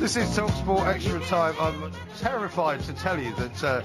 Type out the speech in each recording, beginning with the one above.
This is TalkSport Extra Time. I'm terrified to tell you that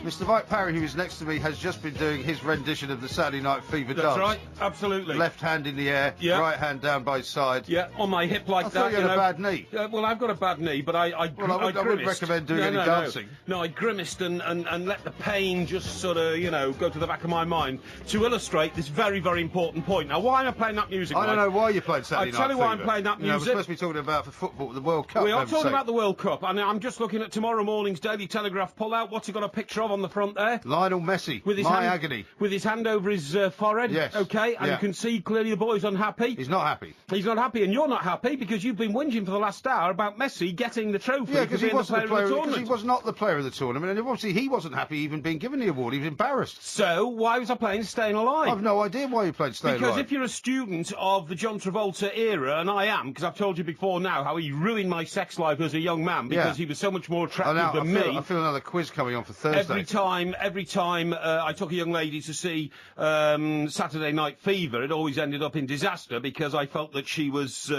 Mr. Mike Parry, who is next to me, has just been doing his rendition of the Saturday Night Fever dance. That's right, absolutely. Left hand in the air, right hand down by his side. Yeah, on my hip like I that. thought you had a bad knee. Well, I've got a bad knee, but I wouldn't recommend doing any dancing. No, I grimaced and let the pain just sort of, go to the back of my mind to illustrate this very, very important point. Now, why am I playing that music, I don't know why you're playing Saturday Night Fever. I'll tell you why I'm playing that music. We're supposed to be talking about for football, the World Cup. We are talking about the World Cup, and I'm just looking at tomorrow morning's Daily Telegraph pull-out. What's he got a picture of on the front there? Lionel Messi, agony. With his hand over his forehead, yes. OK, and you can see clearly the boy's unhappy. He's not happy. He's not happy, and you're not happy because you've been whinging for the last hour about Messi getting the trophy for being the player of the tournament. Because he was not the player of the tournament, and obviously he wasn't happy even being given the award. He was embarrassed. So, why was I playing Staying Alive? I've no idea why you played Staying Alive. Because if you're a student of the John Travolta era, and I am, because I've told you before now how he ruined my sex life as a young man because he was so much more attractive than me. I feel another quiz coming on for Thursday. Every time I took a young lady to see Saturday Night Fever, it always ended up in disaster because I felt that she was,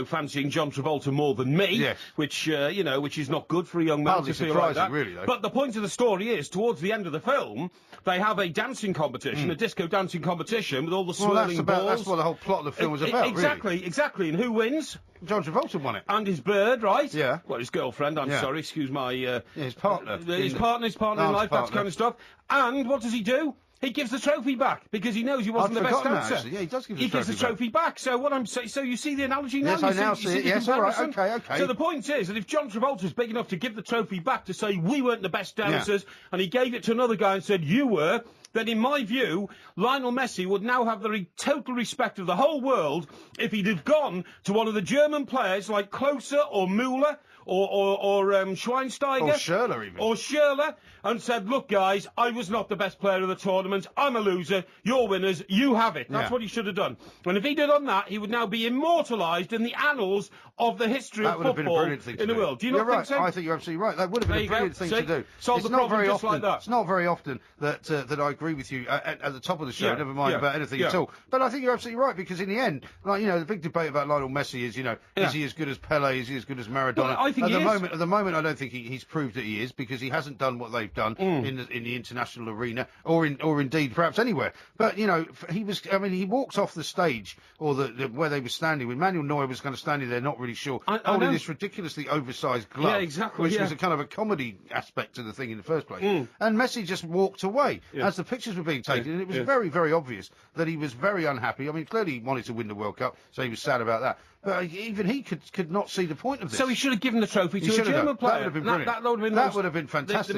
fancying John Travolta more than me, which is not good for a young man to feel like that. Really, though. But the point of the story is, towards the end of the film, they have a dancing competition, a disco dancing competition with all the swirling balls. That's what the whole plot of the film was about, Exactly. And who wins? John Travolta won it. And his bird, right? Yeah. Well, his girlfriend, I'm sorry, excuse my... his partner. His partner in life, that kind of stuff. And what does he do? He gives the trophy back because he knows he wasn't the best dancer. Yeah, he does give the trophy back. He gives the trophy back. So what I'm saying, so you see the analogy now? Yes, I now see it. Yes, all right, okay. So the point is that if John Travolta's big enough to give the trophy back to say we weren't the best dancers, and he gave it to another guy and said you were, then in my view, Lionel Messi would now have the total respect of the whole world if he'd have gone to one of the German players like Klose or Müller or Schweinsteiger. Or Schürrle, even. Or Schürrle, and said, look, guys, I was not the best player of the tournament. I'm a loser. You're winners. You have it. That's what he should have done. And if he'd have done that, he would now be immortalised in the annals of the history of football in the world. Do you not think so? I think you're absolutely right. That would have been a brilliant thing to do. Solve the problem just like that. It's not very often that I agree with you at the top of the show, never mind about anything at all. But I think you're absolutely right, because in the end, the big debate about Lionel Messi is, is he as good as Pele? Is he as good as Maradona? Well, I think at the moment, I don't think he's proved that he is, because he hasn't done what they've done in the international arena, or indeed perhaps anywhere. But he walked off the stage, or where they were standing, when Manuel Neuer was kind of standing there, not really sure, holding this ridiculously oversized glove, which was a kind of a comedy aspect to the thing in the first place. And Messi just walked away as the pictures were being taken, and it was very, very obvious that he was very unhappy. I mean, clearly he wanted to win the World Cup, so he was sad about that. But even he could not see the point of this. So he should have given the trophy to a German player. That would have been brilliant. That would have been fantastic.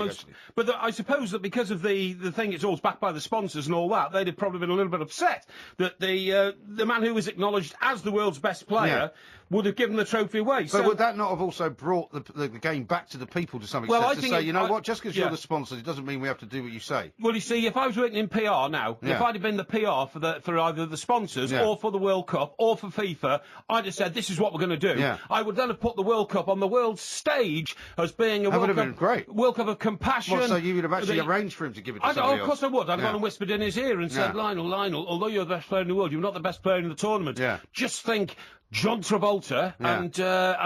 But I suppose that because of the thing, it's all backed by the sponsors and all that, they'd have probably been a little bit upset that the man who was acknowledged as the world's best player would have given the trophy away. But would that not have also brought the game back to the people to some extent? Well, I to think say, just because you're the sponsors, it doesn't mean we have to do what you say. Well, you see, if I was working in PR now, if I'd have been the PR for either the sponsors or for the World Cup or for FIFA, I'd have said, this is what we're going to do. I would then have put the World Cup on the world stage as being a World Cup of compassion. So you would have actually arranged for him to give it to somebody else? Of course I would. I'd gone and whispered in his ear and said, Lionel, although you're the best player in the world, you're not the best player in the tournament. Just think John Travolta and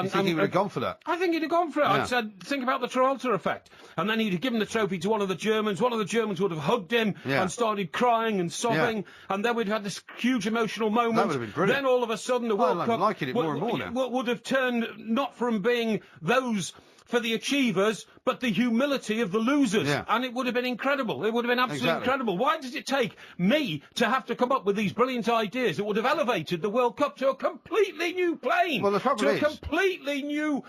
you think he would have gone for that? I think he'd have gone for it. I'd said, think about the Travolta effect. And then he'd have given the trophy to one of the Germans. One of the Germans would have hugged him and started crying and sobbing. And then we'd have had this huge emotional moment. That would have been brilliant. Then all of a sudden the World Cup... I'm liking it more and more now. Would have turned not from being those for the achievers, but the humility of the losers. And it would have been incredible. It would have been absolutely incredible. Why does it take me to have to come up with these brilliant ideas that would have elevated the World Cup to a completely new plane? Well, the problem is... to a completely new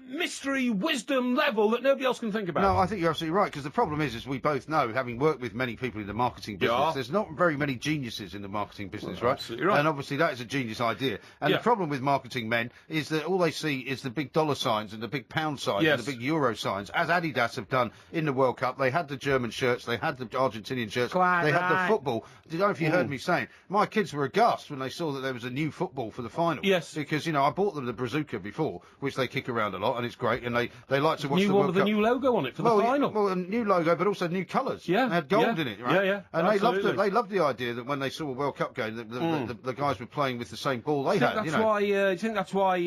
mystery, wisdom level that nobody else can think about. No, I think you're absolutely right, because the problem is we both know, having worked with many people in the marketing business, there's not very many geniuses in the marketing business, right? Absolutely right. And obviously that is a genius idea. And the problem with marketing men is that all they see is the big dollar signs and the big pound signs and the big euro signs. signs, as Adidas have done in the World Cup. They had the German shirts, they had the Argentinian shirts, Quite they had the right. football. I don't know if you heard me saying, my kids were aghast when they saw that there was a new football for the final. Yes. Because, I bought them the Brazuca before, which they kick around a lot, and it's great, and they like to watch New the one World with Cup. a new logo on it for the final. Well, a new logo, but also new colours. Yeah, They had gold yeah, in it, right? yeah, And absolutely. they loved the idea that when they saw a World Cup game, the guys were playing with the same ball they had. I think that's why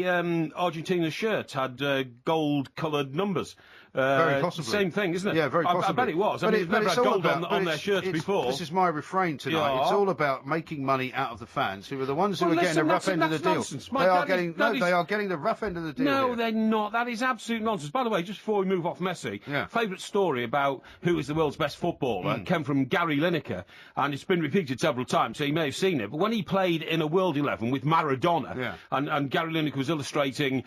Argentina's shirts had gold-coloured numbers. Very possibly. Same thing, isn't it? Yeah, very possibly. I bet it was. I mean, they've never had gold on their shirts before. This is my refrain tonight. Yeah. It's all about making money out of the fans, who are the ones who are getting the rough end of the deal. Nonsense. They are getting the rough end of the deal. No, here. they're not. That is absolute nonsense. By the way, just before we move off Messi, Yeah. favourite story about who is the world's best footballer came from Gary Lineker, and it's been repeated several times, so you may have seen it. But when he played in a World 11 with Maradona, Yeah. and Gary Lineker was illustrating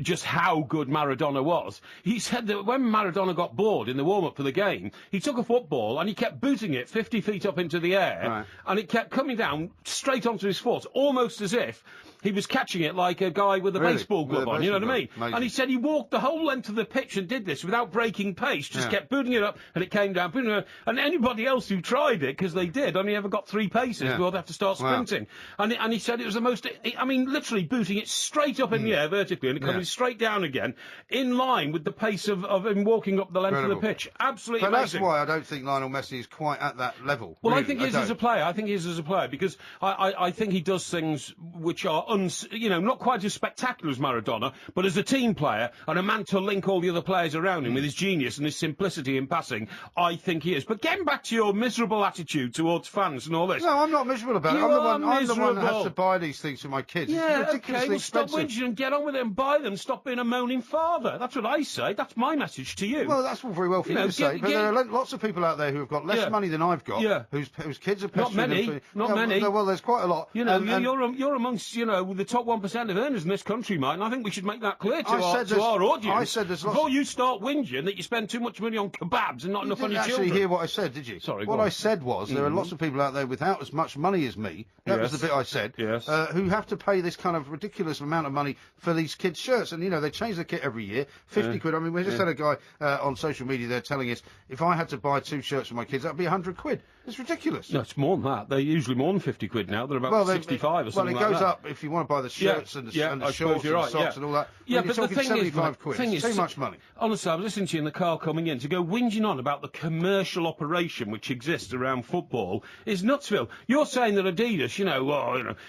just how good Maradona was, he said that when Maradona got bored in the warm-up for the game, he took a football and he kept booting it 50 feet up into the air, Right. and it kept coming down straight onto his foot, almost as if he was catching it like a guy with a Really? baseball glove With a on, you know what I mean? baseball glove. Amazing. And he said he walked the whole length of the pitch and did this without breaking pace, just Yeah. kept booting it up, and it came down, booting it up. And anybody else who tried it, because they did, only ever got 3 paces before they have to start Wow. sprinting. And he said it was the most, I mean, literally booting it straight up in the air vertically, and it coming straight down again, in line with the pace of him walking up the length of the Incredible. pitch. Absolutely But amazing. that's why I don't think Lionel Messi is quite at that level. Well, really. I think he is as a player. I think he is as a player because I think he does things which are, not quite as spectacular as Maradona, but as a team player and a man to link all the other players around him with his genius and his simplicity in passing, I think he is. But getting back to your miserable attitude towards fans and all this. No, I'm not miserable about it. You I'm the are one that has miserable. to buy these things for my kids. Yeah, it's ridiculously okay, well, stop expensive. whinging and get on with it and buy them. Stop being a moaning father. That's what I say. That's my message to you. Well, that's all very well for you to say, but there are lots of people out there who have got less money than I've got, whose kids are Not pestering many, them. not many. Well, there's quite a lot. You know, And- you're amongst, the top 1% of earners in this country, Mike, and I think we should make that clear to I our said there's- audience. I said there's lots before of- you start whinging that you spend too much money on kebabs and not You enough on didn't your actually children. hear what I said, did you? Sorry, What go on. I said was there are lots of people out there without as much money as me. That was Yes. the bit I said. Yes. Who have to pay this kind of ridiculous amount of money for these kids' shirts, and they change the kit every year. 50 quid. I mean, we just had a guy on social media there telling us if I had to buy 2 shirts for my kids, that'd be 100 quid. It's ridiculous. No, it's more than that. They're usually more than 50 quid now. They're about 65 or something like that. Well, it goes up if you want to buy the shirts and the I shorts suppose and you're the right, socks and all that. Yeah, You're but the talking thing 75 is, quid. thing It's is, too much money. Honestly, I was listening to you in the car coming in to go whinging on about the commercial operation which exists around football is nutsville. You're saying that Adidas,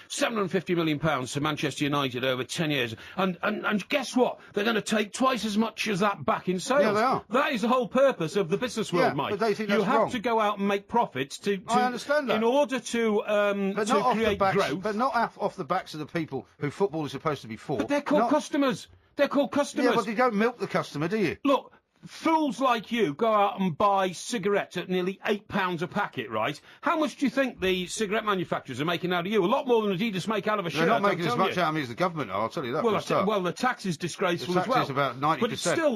£750 million to Manchester United over 10 years, and guess what? They're going to take twice as much as that back in sales. Yeah, they are. That is the whole purpose of the business world, Yeah, Mike. but they think you that's have wrong. to go out and make profits to I understand that. in order to But not off the create backs, growth. but not off the backs of the people who football is supposed to be for. But they're called Not- customers. They're called customers. Yeah, but you don't milk the customer, do you? Look, fools like you go out and buy cigarettes at nearly £8 a packet, right? How much do you think the cigarette manufacturers are making out of you? A lot more than Adidas make out of a shirt. They're not I'm making as telling much you. out of me as the government are, I'll tell you that. Well, for a start. the tax is disgraceful The as tax well. is about 90%. But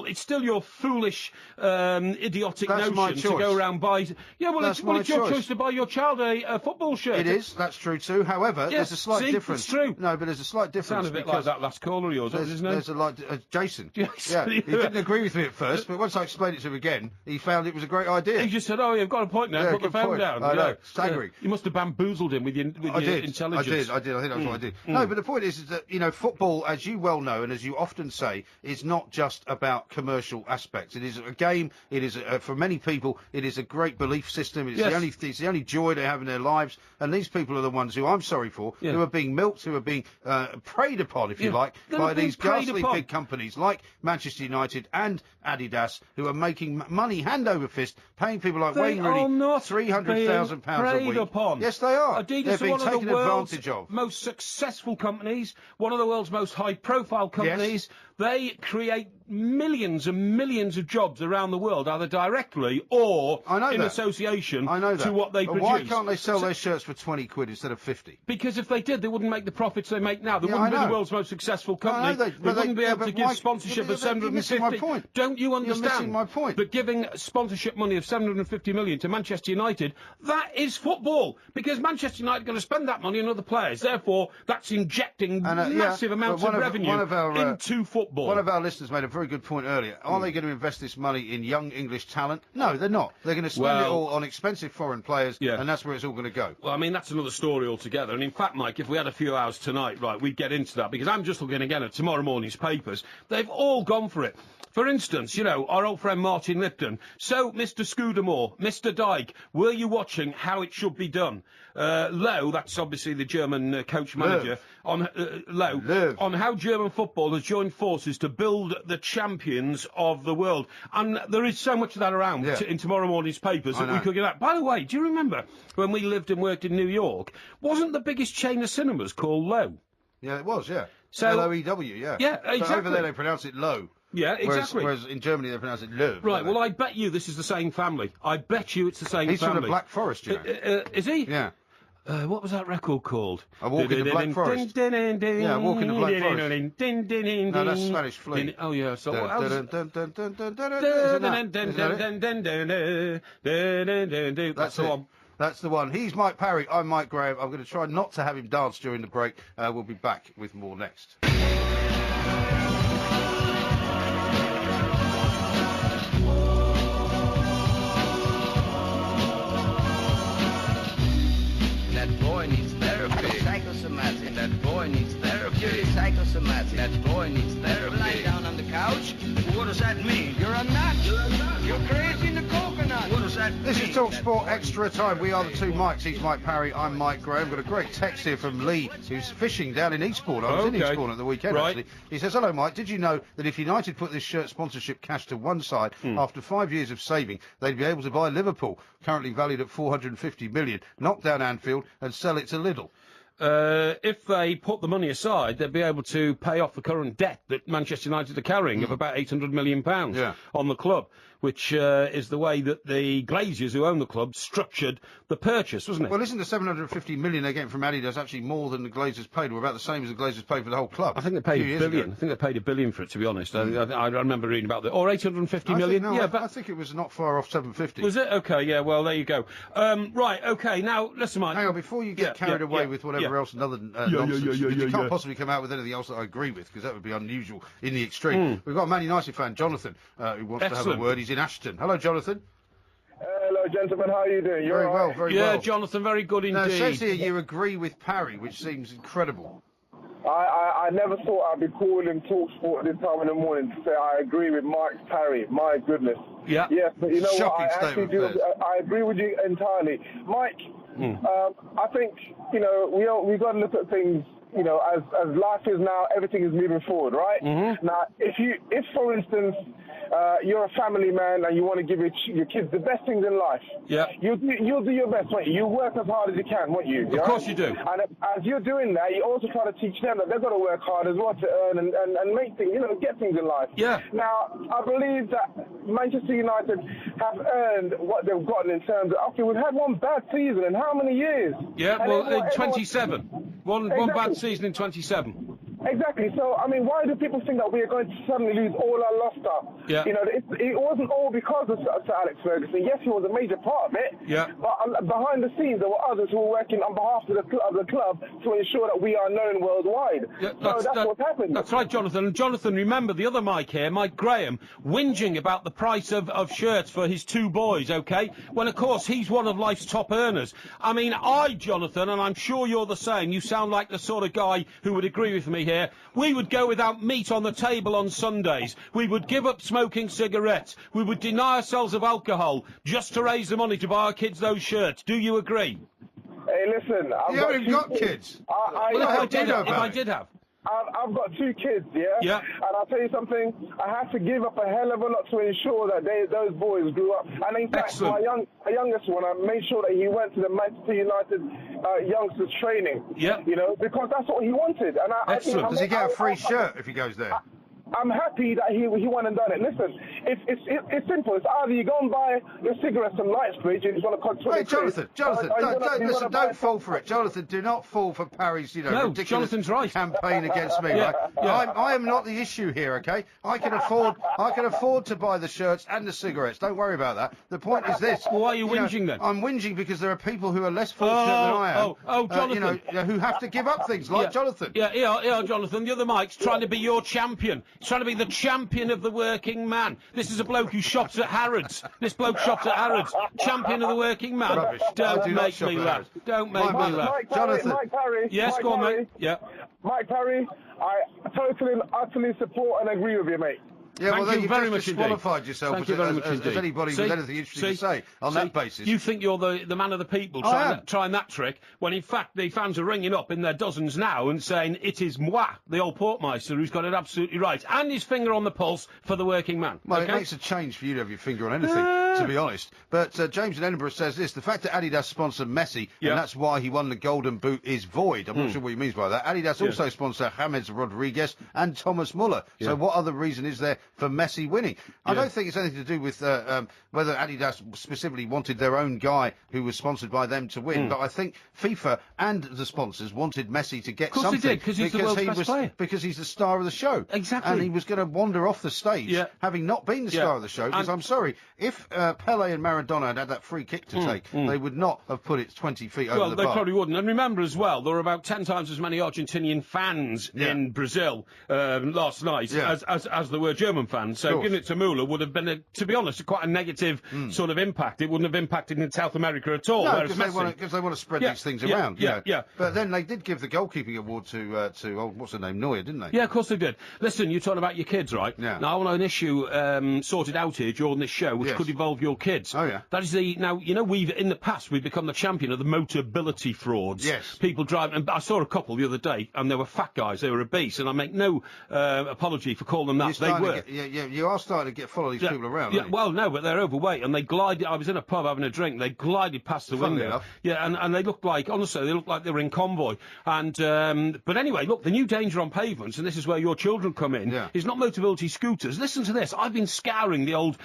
it's still your foolish, idiotic That's my notion to choice. go around buy. Yeah, well, That's it's my your choice. choice to buy your child a football shirt. It is, that's true too. However, Yes, there's a slight see, difference. it's true. No, but there's a slight difference. Sound a bit like because that last caller of yours. What was his name? there's a light. Jason. Yes. Yeah, he didn't agree with me at first, but once I explained it to him again, he found it was a great idea. He just said, "Oh, you've got a point now. Yeah, Put the good phone point. down." I know, Yeah. staggering. You must have bamboozled him with your intelligence. I did. I think that's what I did. No, but the point is that, football, as you well know, and as you often say, is not just about commercial aspects. It is a game. It is, for many people, it is a great belief system. It's, it's the only joy they have in their lives. And these people are the ones who I'm sorry for, who are being milked, who are being preyed upon, if you like, by these ghastly big companies like Manchester United and Adidas, who are making money hand over fist, paying people like Wayne Rooney £300,000 a week. Upon. Yes, they are. Adidas They're are being one of taken the world's advantage of. most successful companies, one of the world's most high-profile companies. They create millions and millions of jobs around the world, either directly or in association to what they produce. Why can't they sell their shirts for 20 quid instead of 50? Because if they did, they wouldn't make the profits they make now. They wouldn't be the world's most successful company. They wouldn't be able to give sponsorship of 750. You're missing my point. Don't you understand? You're missing my point. But giving sponsorship money of 750 million to Manchester United, that is football. Because Manchester United are going to spend that money on other players. Therefore, that's injecting massive amounts of revenue into football. One of our listeners made a very very good point earlier. Are they going to invest this money in young English talent? No, they're not. They're going to spend it all on expensive foreign players, and that's where it's all going to go. Well, I mean, that's another story altogether. And in fact, Mike, if we had a few hours tonight, right, we'd get into that, because I'm just looking again at tomorrow morning's papers. They've all gone for it. For instance, you know, our old friend Martin Lipton. So, Mr. Scudamore, Mr. Dyke, were you watching How It Should Be Done? Lowe, that's obviously the German coach manager, on Lowe, on how German football has joined forces to build the champions of the world. And there is so much of that around in tomorrow morning's papers that we could get at. By the way, do you remember when we lived and worked in New York, wasn't the biggest chain of cinemas called Lowe? Yeah, it was, yeah. So, L-O-E-W, yeah. Yeah, exactly. So over there they pronounce it Low. Yeah, exactly. Whereas in Germany they pronounce it Le. Right, well, I bet you this is the same family. I bet you it's the same family. He's from the Black Forest, you know. Is he? Yeah. What was that record called? A Walk in the Black Forest. Yeah, Walk in the Black Forest. No, that's Spanish Flea. Oh, yeah, so what else? That's the one. That's the one. He's Mike Parry. I'm Mike Graham. I'm going to try not to have him dance during the break. We'll be back with more next. That boy needs therapy. Psychosomatic. That boy needs therapy. Psychosomatic. That boy needs therapy. Lie down on the couch. What does that mean? You're a nut. You're crazy in the coconut. What does that mean? This is Talk Sport Extra Time. We are the two Mikes. He's Mike Parry. I'm Mike Graham. Got a great text here from Lee, who's fishing down in Eastbourne. I was in Eastbourne at the weekend, actually. He says, hello, Mike. Did you know that if United put this shirt sponsorship cash to one side, after 5 years of saving, they'd be able to buy Liverpool, currently valued at 450 million, knock down Anfield and sell it to Lidl? If they put the money aside, they'd be able to pay off the current debt that Manchester United are carrying of about £800 million on the club, which is the way that the Glaziers, who own the club, structured the purchase, wasn't it? Well, isn't the 750 million they're getting from Adidas actually more than the Glazers paid, or about the same as the Glazers paid for the whole club? I think they paid $1 billion. I think they paid $1 billion for it, to be honest. I remember reading about that. Or 850 million. I think it was not far off 750. Was it? Okay, yeah, well, there you go. Right, okay, now, listen, Mike. Hang on, before you get carried away with whatever else and other nonsense, you can't possibly come out with anything else that I agree with, because that would be unusual in the extreme. We've got a Man United fan, Jonathan, who wants to have a word. He's in Ashton. Hello, Jonathan. Hello, gentlemen. How are you doing? Very well, very well. Yeah, Jonathan, very good indeed. Now, it says here you agree with Parry, which seems incredible. I never thought I'd be calling TalkSport at this time in the morning to say I agree with Mike Parry. My goodness. Yeah. Yes, but you know Shocking what? I actually do. I agree with you entirely, Mike. I think we got to look at things. You know, as life is now, everything is moving forward, right? Now, if for instance, you're a family man and you want to give your kids the best things in life, you'll do your best, won't you? You work as hard as you can, won't you? Of course you do. And as you're doing that, you also try to teach them that they've got to work hard as well to earn and make things, get things in life. Yeah. Now, I believe that Manchester United have earned what they've gotten in terms of, okay, we've had one bad season in how many years? Yeah, well, in 27. One bad season in 27. Exactly. So, I mean, why do people think that we are going to suddenly lose all our luster? Yeah. It wasn't all because of Sir Alex Ferguson. Yes, he was a major part of it. Yeah. But behind the scenes, there were others who were working on behalf of the club to ensure that we are known worldwide. Yeah, that's what's happened. That's right, Jonathan. And Jonathan, remember the other Mike here, Mike Graham, whinging about the price of shirts for his two boys, okay? When, of course, he's one of life's top earners. I mean, Jonathan, and I'm sure you're the same, you sound like the sort of guy who would agree with me here, we would go without meat on the table on Sundays. We would give up smoking cigarettes. We would deny ourselves of alcohol just to raise the money to buy our kids those shirts. Do you agree? Hey, listen. You haven't even got kids. If I did have. I've got two kids, Yeah. And I'll tell you something, I have to give up a hell of a lot to ensure that those boys grew up. And in fact, my youngest one, I made sure that he went to the Manchester United youngsters training. Yeah. Because that's what he wanted. And Excellent. Does he get a free shirt if he goes there? I'm happy that he went and done it. Listen, it's simple. It's either you go and buy your cigarettes from Knightsbridge and it's going to cost 20 Jonathan, don't fall for it. Jonathan, do not fall for Parry's, ridiculous Jonathan's right. campaign against me. Right? I am not the issue here, okay? I can afford to buy the shirts and the cigarettes. Don't worry about that. The point is this. Well, why are you whinging then? I'm whinging because there are people who are less fortunate than I am. Jonathan. Who have to give up things like Jonathan. Yeah, Jonathan. The other Mike's trying to be your champion. trying to be the champion of the working man. This is a bloke who shops at Harrods. This bloke shops at Harrods. Champion of the working man. Rubbish. I Don't do not make shop me at laugh. Harrods. Don't make me laugh. Jonathan. Mike Parry. Yes, Mike go on, Parry. mate. Yeah. Mike Parry, I totally and utterly support and agree with you, mate. Yeah, well, Thank then you you've very just much disqualified indeed. yourself Thank you very much as indeed. anybody See? with anything interesting to say on that basis. You think you're the man of the people trying that trick, when in fact the fans are ringing up in their dozens now and saying it is moi, the old Portmeister, who's got it absolutely right, and his finger on the pulse for the working man. Well, okay? it makes a change for you to have your finger on anything, to be honest. But James in Edinburgh says this: the fact that Adidas sponsored Messi, Yeah. and that's why he won the Golden Boot, is void. I'm not sure what he means by that. Adidas also sponsor James Rodriguez and Thomas Muller. So what other reason is there for Messi winning? I don't think it's anything to do with whether Adidas specifically wanted their own guy who was sponsored by them to win. But I think FIFA and the sponsors wanted Messi to get Of course something. they did, because he's the world's best player. Because he's the star of the show. Exactly. And he was going to wander off the stage, having not been the star of the show. Because I'm sorry, if Pele and Maradona had that free kick to take, they would not have put it 20 feet over the bar. Well, they probably wouldn't. And remember as well, there were about 10 times as many Argentinian fans in Brazil last night as there were German fans. So giving it to Müller would have been, to be honest, quite a negative sort of impact. It wouldn't have impacted in South America at all. No, because they want to spread these things around. Yeah. But then they did give the goalkeeping award to what's her name, Neuer, didn't they? Yeah, of course they did. Listen, you're talking about your kids, right? Yeah. Now, I want an issue sorted out here during this show, which could involve your kids. Oh, yeah. That is now, in the past, we've become the champion of the motorability frauds. Yes. People driving, and I saw a couple the other day, and they were fat guys, they were obese, and I make no apology for calling them that. They were. You are starting to follow these people around, aren't you? Well, no, but they're overweight, and they glided. I was in a pub having a drink. They glided past the Funnily window. enough. Yeah, and they looked like, honestly, they looked like they were in convoy. And but anyway, look, the new danger on pavements, and this is where your children come in, is not mobility scooters. Listen to this. I've been scouring the old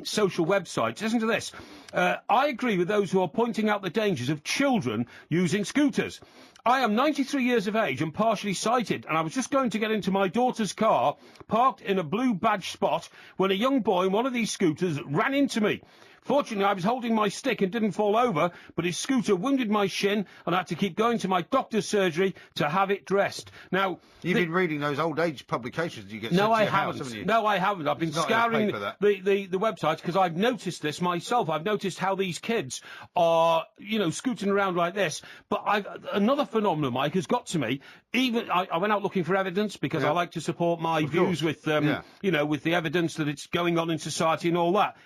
social websites. Listen to this. I agree with those who are pointing out the dangers of children using scooters. I am 93 years of age and partially sighted, and I was just going to get into my daughter's car, parked in a blue badge spot, when a young boy in one of these scooters ran into me. Fortunately, I was holding my stick and didn't fall over, but his scooter wounded my shin, and I had to keep going to my doctor's surgery to have it dressed. Now, you've been reading those old age publications you get sent no, to I your haven't. house, haven't you? No, I haven't. I've been It's not scouring enough paper, the websites because I've noticed this myself. I've noticed how these kids are, scooting around like this. But another phenomenon, Mike, has got to me. Even I went out looking for evidence because I like to support my views with, with the evidence that it's going on in society and all that.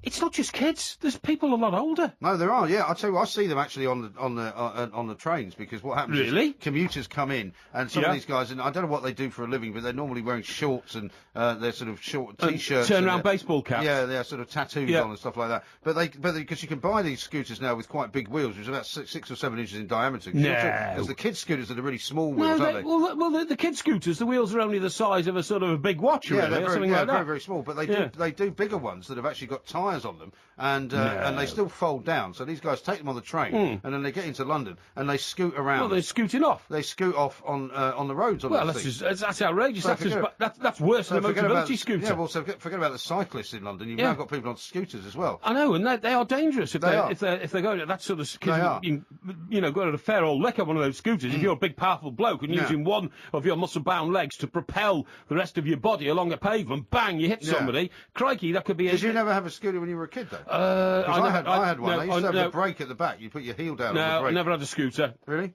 It's not just kids. There's people a lot older. No, there are. Yeah, I'll tell you, I see them actually on the trains because what happens is commuters come in and some of these guys, and I don't know what they do for a living, but they're normally wearing shorts and they're sort of short t-shirts, turn around baseball caps. Yeah, they're sort of tattoos on and stuff like that. But because you can buy these scooters now with quite big wheels, which are about 6 or 7 inches in diameter. Because the kids' scooters are the really small wheels, aren't they? Well, the kids' scooters, the wheels are only the size of a sort of a big watch, yeah, really, they're or very, something like that. very, very small. But they do bigger ones that have actually got tyres on them, and they still fold down. So these guys take them on the train, and then they get into London and they scoot around. Well, they're scooting off. They scoot off on the roads. Well, that's outrageous. That's worse than a mobility scooter. Yeah, well, so forget about the cyclists in London. You've now got people on scooters as well. I know, and they are dangerous if they're going at that sort of. They are. Going at a fair old lick on one of those scooters. If you're a big, powerful bloke and using one of your muscle-bound legs to propel the rest of your body along a pavement, bang, you hit somebody. Crikey, that could be. Did you never have a scooter when you were a kid, though? I had one. They used to have the brake at the back. You put your heel down on the brake. No, I never had a scooter. Really?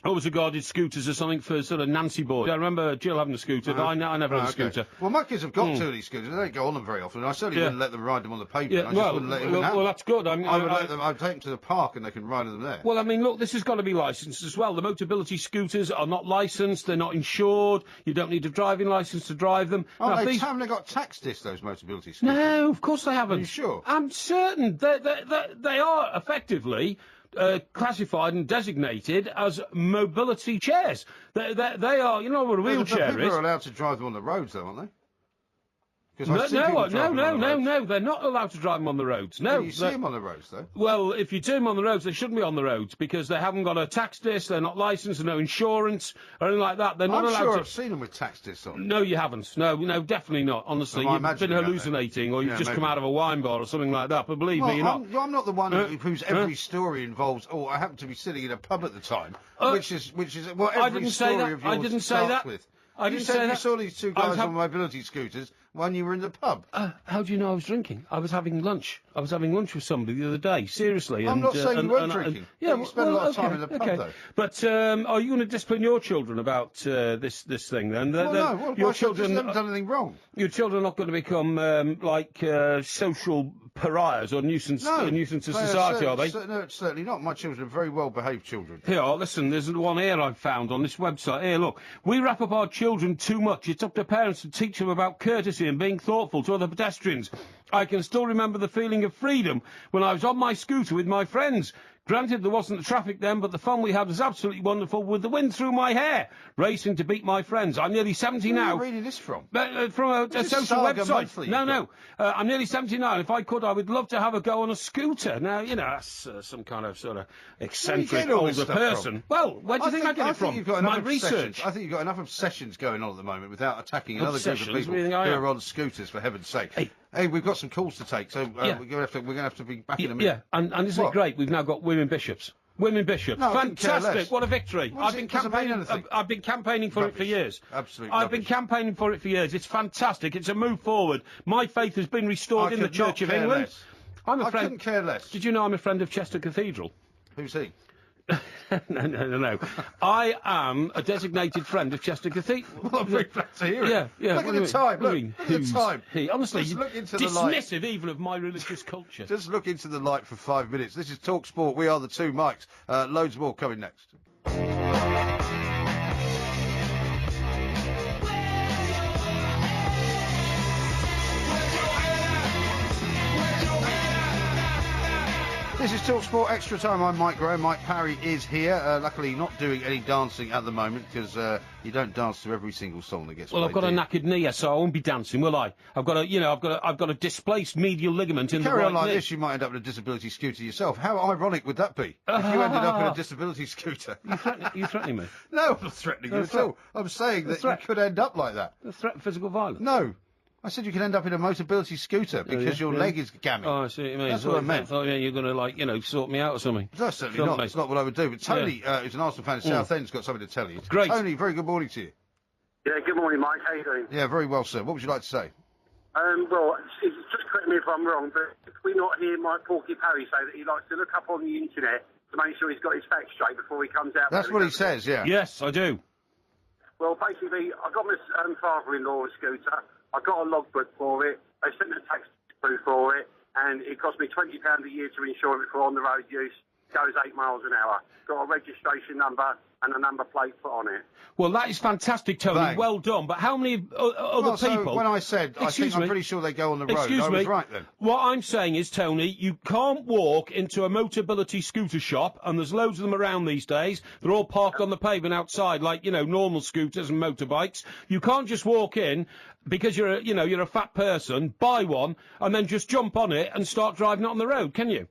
I always regarded scooters as something for sort of Nancy boys. I remember Jill having a scooter, but I never had a scooter. Well, my kids have got two of these scooters. They don't go on them very often. I certainly wouldn't let them ride them on the pavement. I just wouldn't let them well, that's good. I'd take them to the park and they can ride them there. Well, I mean, look, this has got to be licensed as well. The mobility scooters are not licensed. They're not insured. You don't need a driving licence to drive them. Haven't they got tax discs, those mobility scooters? No, of course they haven't. Are you sure? I'm certain. They are effectively classified and designated as mobility chairs. They are, you know what a wheelchair is. People are allowed to drive them on the roads, though, aren't they? No, they're not allowed to drive them on the roads. No, you see them on the roads, though. Well, if you do them on the roads, they shouldn't be on the roads because they haven't got a tax disc, they're not licensed, there's no insurance or anything like that. They're not allowed to. I've seen them with tax discs on. No, you haven't. No, definitely not. Honestly, you've been hallucinating, or you've just come out of a wine bar or something like that. But believe me, you're not. I'm not the one whose every story involves. Oh, I happen to be sitting in a pub at the time, which is what every story of yours starts with. I You didn't said say you that. saw these two I was guys on mobility scooters when you were in the pub. How do you know I was drinking? I was having lunch. I was having lunch with somebody the other day. Seriously. I'm not saying you weren't and- drinking. yeah, You spent a lot of time in the pub, okay. though. But are you going to discipline your children about this thing then? Well, no, well, your why should they children haven't done anything wrong. Your children are not going to become social pariahs or nuisance No, to society, are they? No, certainly not. My children are very well-behaved children. Here, listen, there's one here I've found on this website. Here, look. We wrap up our children too much. It's up to parents to teach them about courtesy and being thoughtful to other pedestrians. I can still remember the feeling of freedom when I was on my scooter with my friends. Granted, there wasn't the traffic then, but the fun we had was absolutely wonderful with the wind through my hair, racing to beat my friends. I'm nearly 70 Where now. are you reading this from? From a This is social Saga website. Monthly No. you've I'm nearly 79. If I could, I would love to have a go on a scooter. Now, you know, that's some kind of sort of eccentric getting all this older stuff person. from? Well, where do you think I get it from? You've got My enough research. obsessions. I think you've got enough obsessions going on at the moment without attacking another group of Obsessions? people What do you who think I am? are on scooters, for heaven's sake. Hey. We've got some calls to take, so Yeah. we're going to have to be back in a minute. Yeah, and isn't What? it great? We've now got women bishops. Women bishops. No, I couldn't care less. Fantastic. What a victory. What is I've been it? Doesn't mean campaigning. anything. I've been campaigning for it for Rubbish. years. Absolute I've been rubbish. campaigning for it for years. It's fantastic. It's a move forward. My faith has been restored I in the could not Church of care England. less. I'm a I friend. couldn't care less. Did you know I'm a friend of Chester Cathedral? Who's he? No. I am a designated friend of Chester Cathedral. Well, I'm very glad to hear it. Yeah. Look What at do the you time. mean? What Look do you mean? at the Who's time. he? Honestly, Just look into the light. dismissive even of my religious culture. Just look into the light for 5 minutes. This is Talk Sport. We are the two mics. Loads more coming next. This is TalkSport Extra Time. I'm Mike Graham. Mike Parry is here. Luckily, not doing any dancing at the moment because you don't dance to every single song that gets Well, I've played. got a do you? knackered knee, so I won't be dancing, will I? I've got a displaced medial ligament in the Carry right on like knee. this, you might end up in a disability scooter yourself. How ironic would that be if you ended up in a disability scooter? You threatening me? No, I'm not threatening you No at threat. all. I'm saying that you threat. could end up like that. The threat of physical violence. No. I said you could end up in a mobility scooter because your leg is gamming. Oh, I see what you mean. That's what I meant. Oh, yeah, you're going to, sort me out or something. No, certainly Something not. like- It's not what I would do. But Tony, who's an Arsenal fan in Southend's got something to tell you. Great. Tony, very good morning to you. Yeah, good morning, Mike. How you doing? Yeah, very well, sir. What would you like to say? Well, just correct me if I'm wrong, but did we not hear Mike Porky Parry say that he likes to look up on the internet to make sure he's got his facts straight before he comes out? That's what he says, yeah. Yes, I do. Well, basically, I got my father-in-law a scooter. I got a logbook for it. They sent a tax through for it, and it cost me £20 a year to insure it for on-the-road use. Goes 8 miles an hour. Got a registration number and a number plate put on it. Well, that is fantastic, Tony. Bang. Well done. But how many other Well, so people... when I said, Excuse I'm me. pretty sure they go on the road, Excuse I me. was right then. What I'm saying is, Tony, you can't walk into a Motability scooter shop, and there's loads of them around these days. They're all parked on the pavement outside, like, normal scooters and motorbikes. You can't just walk in because you're a fat person, buy one, and then just jump on it and start driving it on the road, can you?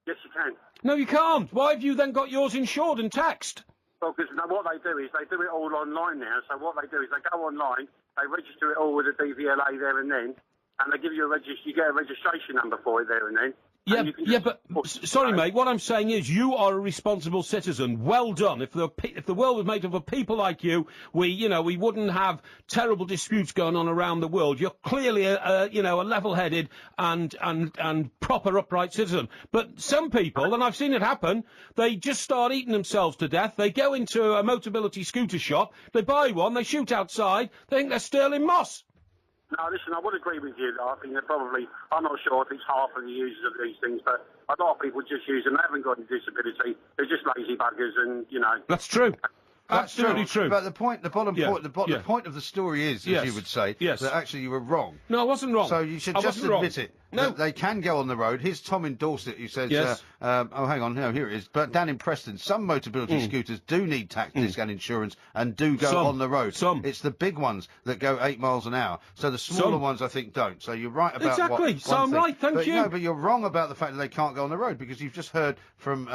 Yes, you can. No, you can't. Why have you then got yours insured and taxed? Well, because what they do is they do it all online now. So what they do is they go online, they register it all with a DVLA there and then, and they give you you get a registration number for it there and then. Yeah, and you can yeah, just- but sorry, mate. What I'm saying is, you are a responsible citizen. Well done. If the world was made up of people like you, we wouldn't have terrible disputes going on around the world. You're clearly a level-headed and proper upright citizen. But some people, and I've seen it happen, they just start eating themselves to death. They go into a Motability scooter shop, they buy one, they shoot outside, they think they're Sterling Moss. No, listen, I would agree with you. I think they're probably, I'm not sure if it's half of the users of these things, but a lot of people just use them. They haven't got any disability. They're just lazy buggers and, That's true. That's Absolutely true. But the point of the story is, Yes. as you would say, Yes. that actually you were wrong. No, I wasn't wrong. So you should I just wasn't wrong. admit it. No. That they can go on the road. Here's Tom in Dorset who says, Yes. oh, hang on, no, here it is. But down in Preston, some Motability scooters do need tax, disc and insurance and do go Some. on the road. Some. It's the big ones that go 8 miles an hour. So the smaller Some. ones, I think, don't. So you're right about Exactly. one So I'm thing. right, thank but, you. No, but you're wrong about the fact that they can't go on the road because you've just heard from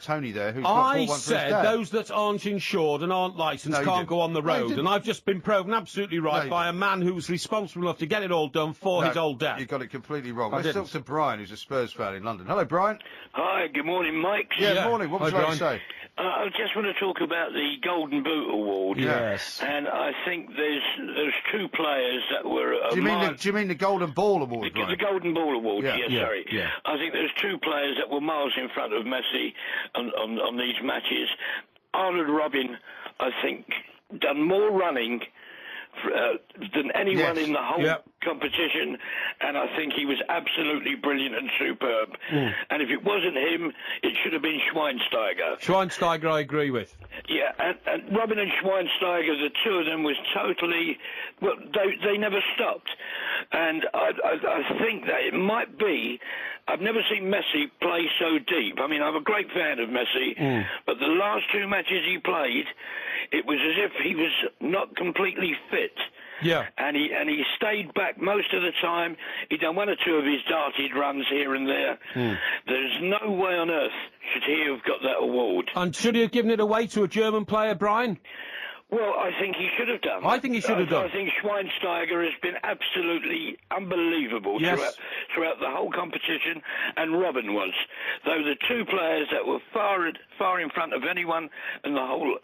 Tony there who's got I bought one for his said dad. those that aren't insured abroad and aren't licensed No, you can't didn't. go on the No, you road. didn't. And I've just been proven absolutely right you by a man who was responsible enough to get it all done for his old dad. You got it completely wrong. I Let's didn't. talk to Brian, who's a Spurs fan in London. Hello, Brian. Hi, good morning, Mike. Yeah, morning. What would Hi, you like to Brian. say? I just want to talk about the Golden Boot Award. Yes. And I think there's two players that were... Do you mean the Golden Ball Award, the Brian? Golden Ball Award, Yeah. yes, Yeah, sorry. yeah. I think there's two players that were miles in front of Messi on these matches. Arnold Robin, I think, done more running than anyone Yes. in the whole Yep. competition, and I think he was absolutely brilliant and superb. And if it wasn't him, it should have been Schweinsteiger. Schweinsteiger, I agree with. Yeah, and Robin and Schweinsteiger, the two of them was totally... Well, they never stopped. And I think that it might be... I've never seen Messi play so deep. I mean, I'm a great fan of Messi, but the last two matches he played, it was as if he was not completely fit. Yeah. And he stayed back most of the time. He done one or two of his darted runs here and there. There's no way on earth should he have got that award. And should he have given it away to a German player, Brian? Well, I think he should have done. I think he should have done. I think Schweinsteiger has been absolutely unbelievable Yes. throughout the whole competition, and Robin was. Those are two players that were far in front of anyone in the whole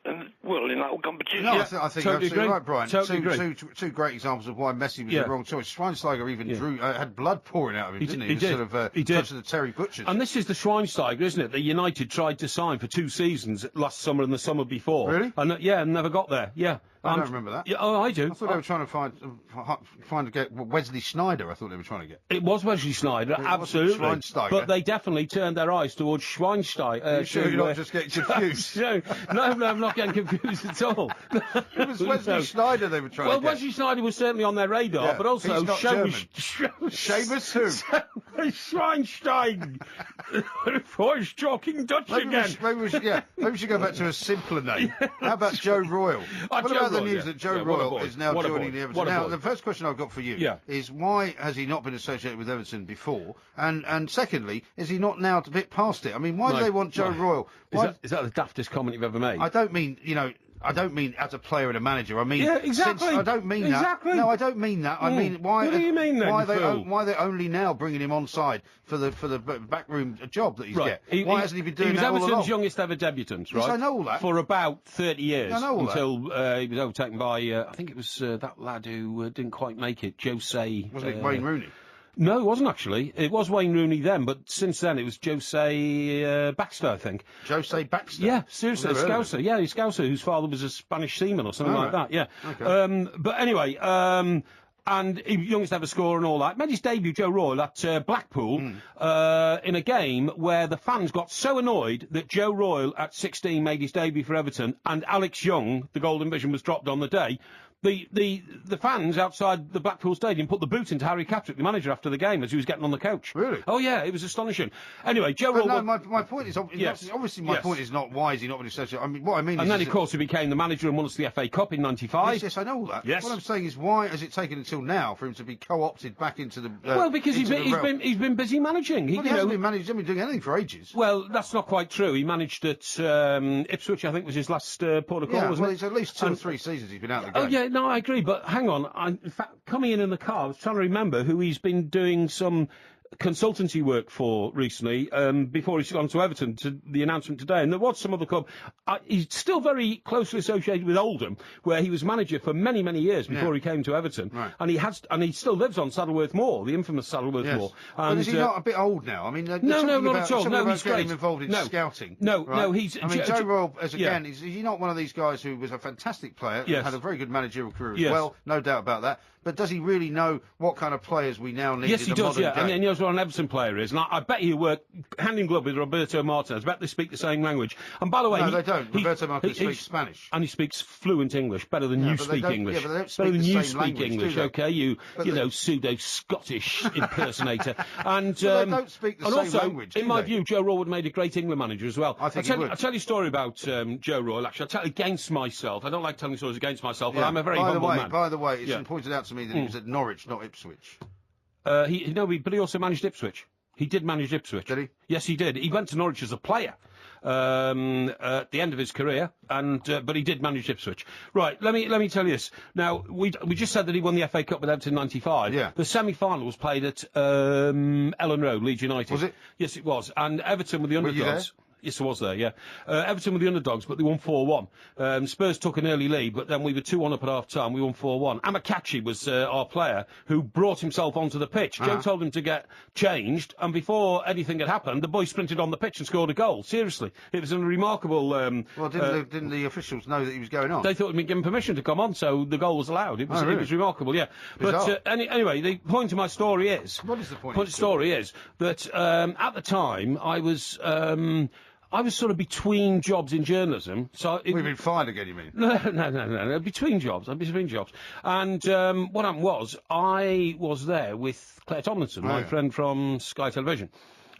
competition. No, Yeah, I think totally absolutely agree. right, Brian. Totally agree. Two great examples of why Messi was Yeah. the wrong choice. Schweinsteiger even had blood pouring out of him, He didn't did- he? he did. Sort of, He did. close to the Terry Butchers. And this is the Schweinsteiger, isn't it, that United tried to sign for 2 seasons last summer and the summer before. Really? And never got there. Yeah. I don't remember that. Yeah, oh, I do. I thought they were trying to get Wesley Sneijder. I thought they were trying to get. It was Wesley Sneijder, wasn't absolutely. Schweinsteiger. But they definitely turned their eyes towards Schweinsteiger. Are you sure you're not just getting confused? no, I'm not getting confused at all. It was Wesley Sneijder they were trying Well, to get. Wesley Sneijder was certainly on their radar, Yeah, but also he's not Seamus who? Schweinsteiger. Before he's talking Dutch again. Maybe we should go back to a simpler name. How about Joe Royle? What Joe about the Royle, news yeah. that Joe Yeah, what a Royle boy. is now What a joining boy. the Everton? What a Now, boy. the first question I've got for you Yeah. is why has he not been associated with Everton before? And secondly, is he not now a bit past it? I mean, why do they want Joe Royle? Is that the daftest comment you've ever made? I don't mean, I don't mean as a player and a manager. I mean, Yeah, exactly. I don't mean Exactly. that. No, I don't mean that. I mean why? What do you mean then, Why Phil? why they're only now bringing him on side for the backroom job that he's Right. get? Why hasn't he been doing He was that all Everton's along? youngest ever debutant, Yes, right? I know all that. For about 30 years. I know all that. until he was overtaken by, I think it was that lad who didn't quite make it, Jose. Wasn't it Wayne Rooney? No, it wasn't actually. It was Wayne Rooney then, but since then it was Jose Baxter, I think. Jose Baxter. Yeah, seriously, I've never heard of Scouser. Yeah, he's Scouser, whose father was a Spanish seaman or something Oh, like right. that. Yeah. Okay. But anyway, and he was youngest ever scorer and all that. Made his debut, Joe Royle, at Blackpool, in a game where the fans got so annoyed that Joe Royle, at 16, made his debut for Everton, and Alex Young, the Golden Vision, was dropped on the day. The fans outside the Blackpool Stadium put the boot into Harry Catrick, the manager, after the game as he was getting on the couch. Really? Oh yeah, it was astonishing. Anyway, Joe But Royle. no, my point is Yes. obviously my Yes. point is not why is he not been associated. I mean, what I mean And is then, is of course, he became the manager and won us the FA Cup in '95. Yes, I know all that. Yes. What I'm saying is, why has it taken until now for him to be co-opted back into the? Well, because he's into the realm? been busy managing. Well, he hasn't been managed. He hasn't been doing anything for ages. Well, that's not quite true. He managed at Ipswich, I think, was his last port of call, Yeah, wasn't well, it? it's at least 2 or And- 3 seasons he's been out of the Oh game. yeah, no, I agree. But hang on, in fact, coming in the car, I was trying to remember who he's been doing some consultancy work for recently, before he's gone to Everton, to the announcement today. And there was some other club. He's still very closely associated with Oldham, where he was manager for many, many years before he came to Everton. Right. And he still lives on Saddleworth Moor, the infamous Saddleworth Yes. Moor. But And, is he not a bit old now? I mean, they're no, talking not about, at all. talking No, about he's getting great. him involved in No. scouting. No, right? no, he's- I mean, Joe- Joe Royle, as yeah. again, is he not one of these guys who was a fantastic player, Yes. had a very good managerial career as Yes. well, no doubt about that. But does he really know what kind of players we now need? Yes, in he the does, modern yeah. game? And he knows what an Everton player is. And I bet he'll work hand in glove with Roberto Martinez. I bet they speak the same language. And by the way... No, he- they don't. he- Roberto Martinez he- speaks Spanish. And he speaks fluent English, better than Yeah, you but they speak don't- English. yeah, but they don't better speak than the you same speak language, English, do they? okay? You But they- pseudo-Scottish impersonator. And, But they don't speak the and same also, language, in do my they? view, Joe Royle would have made a great England manager as well. I think I'll he would. I'll tell you a story about Joe Royle, actually. I'll tell you against myself. I don't like telling stories against myself, but Yeah. I'm a very by humble the way, man. By the way, it's Yeah. been pointed out to me that he was at Norwich, not Ipswich. But he also managed Ipswich. He did manage Ipswich. Did he? Yes, he did. He went to Norwich as a player. At the end of his career, and but he did manage Ipswich. Right, let me tell you this. Now, we just said that he won the FA Cup with Everton in '95. Yeah. The semi-final was played at Ellen Road, Leeds United. Was it? Yes, it was. And Everton were the Were you underdogs. Yes, I was there, yeah. Everton were the underdogs, but they won 4-1. Spurs took an early lead, but then we were 2-1 up at half-time. We won 4-1. Amakachi was our player, who brought himself onto the pitch. Joe told him to get changed, and before anything had happened, the boy sprinted on the pitch and scored a goal. Seriously. It was a remarkable... Well, didn't the officials know that he was going on? They thought he'd been given permission to come on, so the goal was allowed. It was, really? It was remarkable, yeah. Bizarre. But anyway, the point of my story is... What is the point? The story is that at the time, I was sort of between jobs in journalism. So We've been fired again, you mean? No. Between jobs. I'm between jobs. And what happened was, I was there with Claire Tomlinson, my friend from Sky Television.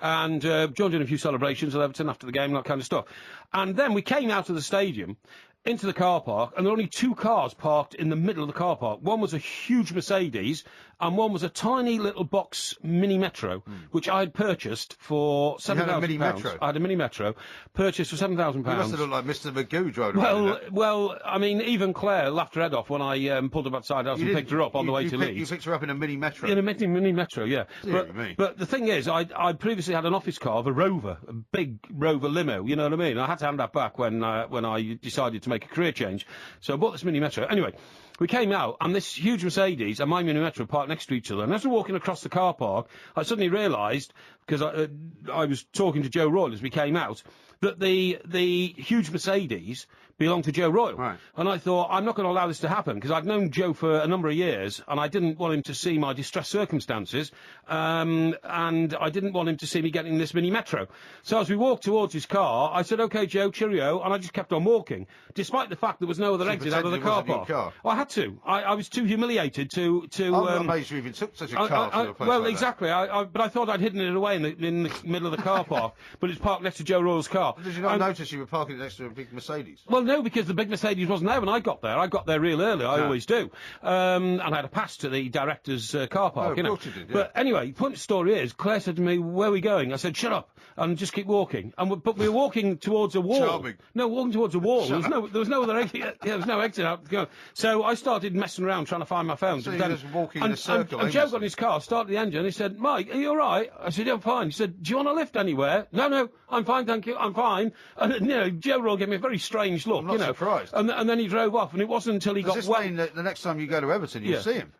And joined in a few celebrations at Everton after the game, that kind of stuff. And then we came out of the stadium into the car park, and there were only two cars parked in the middle of the car park. One was a huge Mercedes, and one was a tiny little box Mini Metro, which I had purchased for £7,000. You had a Mini Metro? I had a Mini Metro, purchased for £7,000. You must have looked like Mr. Magoo driving around in that. Well, I mean, even Claire laughed her head off when I pulled her outside house and picked her up on the way to Leeds. You picked her up in a Mini Metro? In a Mini Metro, yeah. Dear me. But the thing is, I previously had an office car of a Rover, a big Rover limo, you know what I mean? I had to hand that back when I decided to make a career change. So I bought this Mini Metro. Anyway, we came out, and this huge Mercedes and my Mini Metro parked next to each other. And as we're walking across the car park, I suddenly realised, because I was talking to Joe Royle as we came out, that the huge Mercedes belonged to Joe Royle. Right. And I thought, I'm not going to allow this to happen, because I'd known Joe for a number of years, and I didn't want him to see my distressed circumstances, and I didn't want him to see me getting this Mini Metro. So as we walked towards his car, I said, OK, Joe, cheerio, and I just kept on walking, despite the fact there was no other exit out of the car park. Well, I had to. I was too humiliated to I'm amazed you even took such a car to a place well, like exactly. But I thought I'd hidden it away in the middle of the car park, but it's parked next to Joe Royle's car. Did you not notice you were parking next to a big Mercedes? Well, no, because the big Mercedes wasn't there when I got there. I got there real early. I always do. And I had a pass to the director's car park. Of course you did, yeah. But anyway, the point of the story is, Claire said to me, "Where are we going?" I said, "Shut up and just keep walking." But we were walking towards a wall. Charming. No, walking towards a wall. There was no other exit. There was no exit out. So I started messing around trying to find my phone. So you were just walking in a circle. And Joe got in his car, started the engine. He said, "Mike, are you all right?" I said, "Yeah, I'm fine." He said, "Do you want a lift anywhere?" No, I'm fine, thank you. I'm fine. And Joe Royle gave me a very strange look. I'm not surprised. And then he drove off, and it wasn't until he got Does this mean that the next time you go to Everton, you'll see him?